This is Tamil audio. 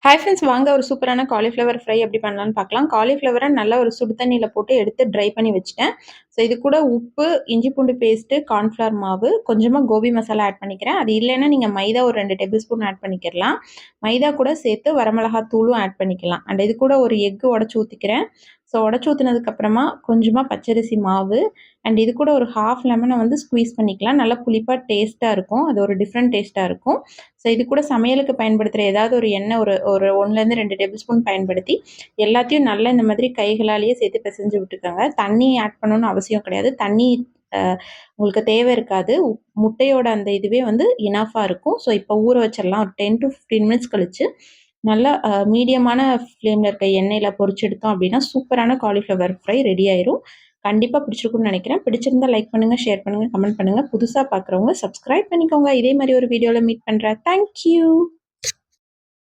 ஹாய் ஃப்ரெண்ட்ஸ், வாங்க ஒரு சூப்பரான காலிஃப்ளவர் ஃப்ரை எப்படி பண்ணலான்னு பார்க்கலாம். காலிஃப்ளவரை நல்லா ஒரு சுடு தண்ணியில் போட்டு எடுத்து ட்ரை பண்ணி வச்சுட்டேன். ஸோ இது கூட உப்பு, இஞ்சி பூண்டு பேஸ்ட்டு, கார்ன்ஃப்ளவர் மாவு, கொஞ்சமாக கோபி மசாலா ஆட் பண்ணிக்கிறேன். அது இல்லைன்னா நீங்கள் மைதா ஒரு 2 டேபிள் ஸ்பூன் ஆட் பண்ணிக்கிறலாம். மைதா கூட சேர்த்து வரமிளகாத்தூளும் ஆட் பண்ணிக்கலாம். அண்ட் இது கூட ஒரு எக்கு உடச்சி ஊற்றிக்கிறேன். ஸோ உடச்சி ஊற்றினதுக்கப்புறமா கொஞ்சமாக பச்சரிசி மாவு அண்ட் இது கூட ஒரு ஹாஃப் லெமனை வந்து ஸ்குவீஸ் பண்ணிக்கலாம். நல்லா புளிப்பாக டேஸ்ட்டாக இருக்கும். அது ஒரு டிஃப்ரெண்ட் டேஸ்ட்டாக இருக்கும். ஸோ இது கூட சமையலுக்கு பயன்படுத்துகிற ஏதாவது ஒரு எண்ணெய் ஒரு ஒரு 1லேருந்து 2 டேபிள் ஸ்பூன் பயன்படுத்தி எல்லாத்தையும் நல்லா இந்த மாதிரி கைகளாலேயே சேர்த்து பிசைஞ்சு விட்டுக்கோங்க. தண்ணி ஆட் பண்ணணும்னு அவசியம் கிடையாது. தண்ணி உங்களுக்கு தேவை இருக்காது. முட்டையோட அந்த இதுவே வந்து இனஃபாக இருக்கும். ஸோ இப்போ ஊற வச்சிடலாம். ஒரு 10 to 15 மினிட்ஸ் கழிச்சு நல்லா மீடியமான ஃப்ளேமில் இருக்க எண்ணெயில் பொரிச்சு எடுத்தோம் அப்படின்னா சூப்பரான காலிஃப்ளவர் ஃப்ரை ரெடி ஆயிரும். கண்டிப்பாக பிடிச்சிருக்கும்னு நினைக்கிறேன். பிடிச்சிருந்தா லைக் பண்ணுங்கள், ஷேர் பண்ணுங்கள், கமெண்ட் பண்ணுங்கள். புதுசாக பார்க்குறவங்க சப்ஸ்கிரைப் பண்ணிக்கோங்க. இதே மாதிரி ஒரு வீடியோவில் மீட் பண்ணுறேன். தேங்க்யூ.